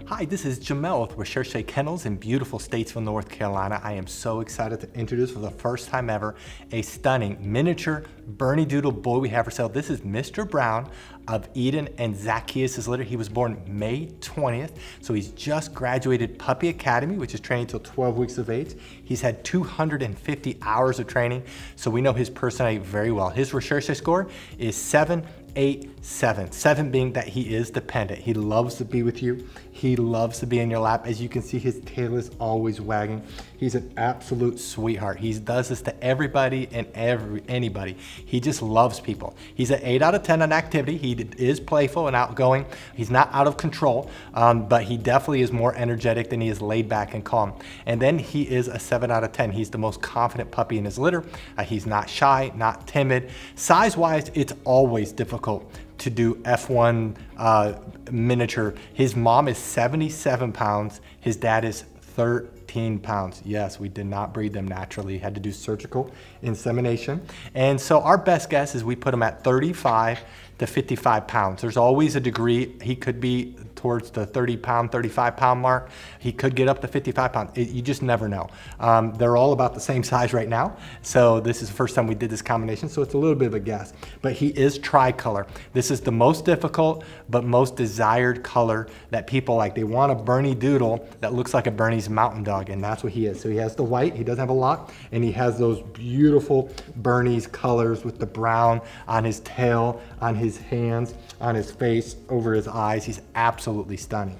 Hi, this is Jamel with Recherche Kennels in beautiful Statesville, North Carolina. I am so excited to introduce for the first time ever a stunning miniature Bernedoodle boy we have for sale. This is Mr. Brown of Eden and Zacchaeus' litter. He was born May 20th, so he's just graduated Puppy Academy, which is training till 12 weeks of age. He's had 250 hours of training, so we know his personality very well. His Recherche score is 787. 7 being that he is dependent. He loves to be with you. He loves to be in your lap. As you can see, his tail is always wagging. He's an absolute sweetheart. He does this to everybody and anybody. He just loves people. He's an 8 out of 10 on activity. He is playful and outgoing. He's not out of control, but he definitely is more energetic than he is laid back and calm. And then he is a 7 out of 10. He's the most confident puppy in his litter. He's not shy, not timid. Size-wise, it's always difficult to do F1 miniature. His mom is 77 pounds. His dad is 13 pounds. Yes, we did not breed them naturally. Had to do surgical insemination. And so our best guess is we put him at 35 to 55 pounds. There's always a degree. He could be towards the 30 pound, 35 pound mark. He could get up to 55 pounds. You just never know. They're all about the same size right now. So this is the first time we did this combination. So it's a little bit of a guess, but he is tricolor. This is the most difficult, but most desired color that people like. They want a Bernedoodle that looks like a Bernese Mountain Dog, and that's what he is. So he has the white, he doesn't have a lot, and he has those beautiful Bernese colors with the brown on his tail, on his hands, on his face, over his eyes. He's absolutely stunning.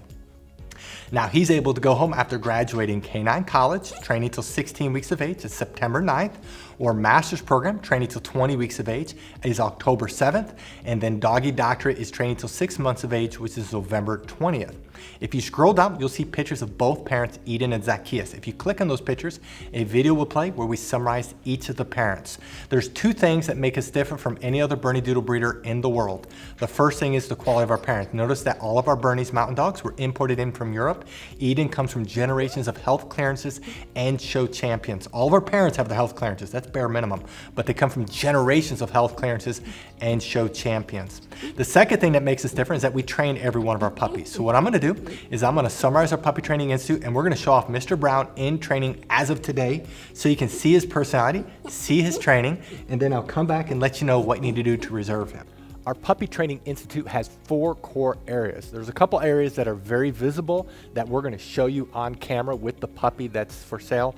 Now he's able to go home after graduating Canine College, training till 16 weeks of age, it's September 9th, or Master's Program, training till 20 weeks of age, is October 7th, and then Doggy Doctorate is training till 6 months of age, which is November 20th. If you scroll down, you'll see pictures of both parents, Eden and Zacchaeus. If you click on those pictures, a video will play where we summarize each of the parents. There's 2 things that make us different from any other Bernedoodle breeder in the world. The first thing is the quality of our parents. Notice that all of our Bernese Mountain Dogs were imported in from Europe. Eden comes from generations of health clearances and show champions. All of our parents have the health clearances, that's bare minimum, but they come from generations of health clearances and show champions. The second thing that makes us different is that we train every one of our puppies. So what I'm gonna do is I'm gonna summarize our Puppy Training Institute, and we're gonna show off Mr. Brown in training as of today, so you can see his personality, see his training, and then I'll come back and let you know what you need to do to reserve him. Our Puppy Training Institute has 4 core areas. There's a couple areas that are very visible that we're gonna show you on camera with the puppy that's for sale.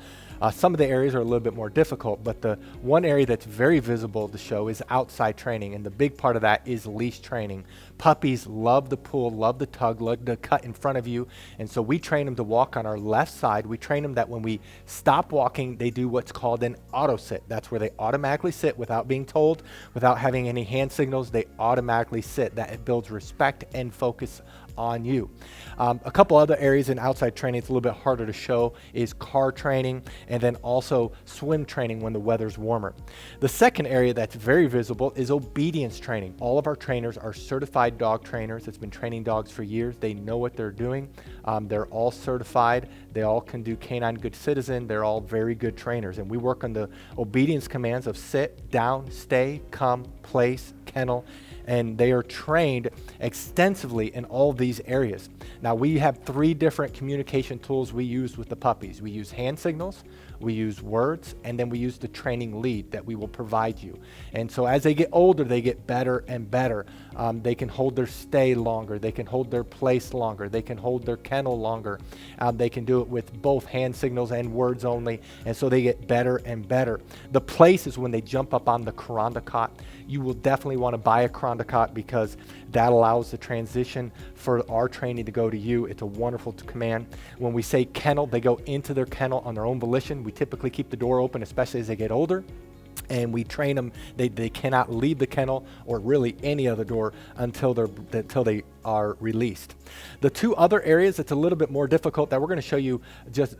Some of the areas are a little bit more difficult, but the one area that's very visible to show is outside training, and the big part of that is leash training. Puppies love the pull, love the tug, love the cut in front of you, and so we train them to walk on our left side. We train them that when we stop walking, they do what's called an auto sit. That's where they automatically sit without being told, without having any hand signals. They automatically sit. That it builds respect and focus on you. A couple other areas in outside training it's a little bit harder to show is car training, and then also swim training when the weather's warmer. The second area that's very visible is obedience training. All of our trainers are certified dog trainers that's been training dogs for years. They know what they're doing. They're all certified. They all can do Canine Good Citizen. They're all very good trainers, and we work on the obedience commands of sit, down, stay, come, place, kennel, and they are trained extensively in all these areas. Now we have 3 different communication tools we use with the puppies. We use hand signals, we use words, and then we use the training lead that we will provide you. And so as they get older, they get better and better. They can hold their stay longer, they can hold their place longer, they can hold their kennel longer. They can do it with both hand signals and words only, and so they get better and better. The place is when they jump up on the Kuranda cot. You will definitely want to buy a Kuranda cot because that allows the transition for our training to go to you. It's a wonderful command. When we say kennel, they go into their kennel on their own volition. We typically keep the door open, especially as they get older. And we train them, they cannot leave the kennel or really any other door until they are released. The 2 other areas that's a little bit more difficult that we're going to show you just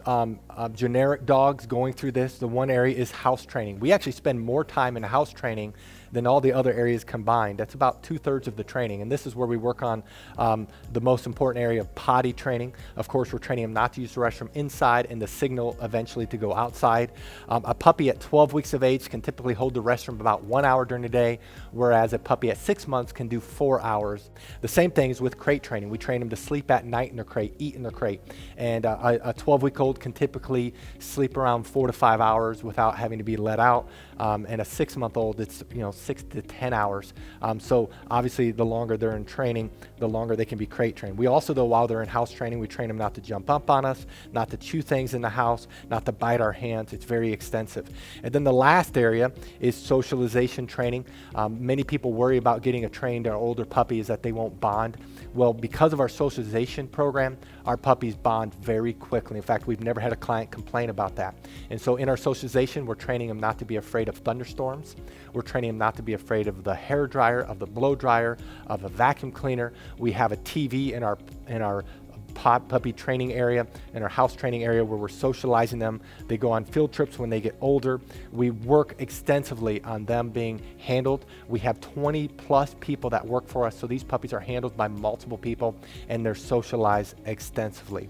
generic dogs going through this. The one area is house training. We actually spend more time in house training than all the other areas combined. That's about 2/3 of the training. And this is where we work on the most important area of potty training. Of course, we're training them not to use the restroom inside and the signal eventually to go outside. A puppy at 12 weeks of age can typically hold the restroom about 1 hour during the day, whereas a puppy at 6 months can do 4 hours. The same thing is with crate training. We train them to sleep at night in their crate, eat in their crate. And a 12-week-old can typically sleep around 4 to 5 hours without having to be let out. And a 6-month-old, it's 6 to 10 hours. So obviously, the longer they're in training, the longer they can be crate trained. We also, though, while they're in house training, we train them not to jump up on us, not to chew things in the house, not to bite our hands. It's very extensive. And then the last area is socialization training. Many people worry about getting a trained or older puppy is that they won't bond. Well, because of our socialization program, our puppies bond very quickly. In fact, we've never had a client complain about that. And so in our socialization, we're training them not to be afraid of thunderstorms. We're training them not to be afraid of the hair dryer, of the blow dryer, of a vacuum cleaner. We have a TV in our puppy training area, in our house training area, where we're socializing them. They go on field trips when they get older. We work extensively on them being handled. We have 20 plus people that work for us, so these puppies are handled by multiple people and they're socialized extensively.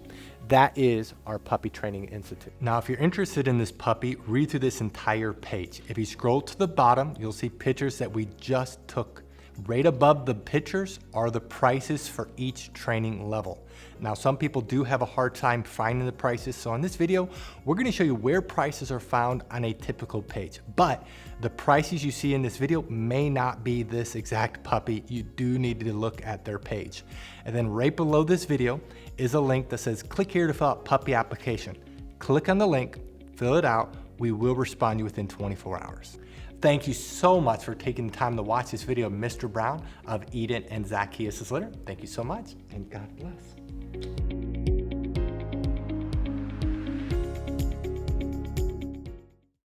That is our Puppy Training Institute. Now, if you're interested in this puppy, read through this entire page. If you scroll to the bottom, you'll see pictures that we just took. Right above the pictures are the prices for each training level. Now, some people do have a hard time finding the prices, so in this video, we're going to show you where prices are found on a typical page. But the prices you see in this video may not be this exact puppy. You do need to look at their page. And then right below this video is a link that says, click here to fill out puppy application. Click on the link, fill it out. We will respond to you within 24 hours. Thank you so much for taking the time to watch this video of Mr. Brown of Eden and Zacchaeus' litter. Thank you so much, and God bless.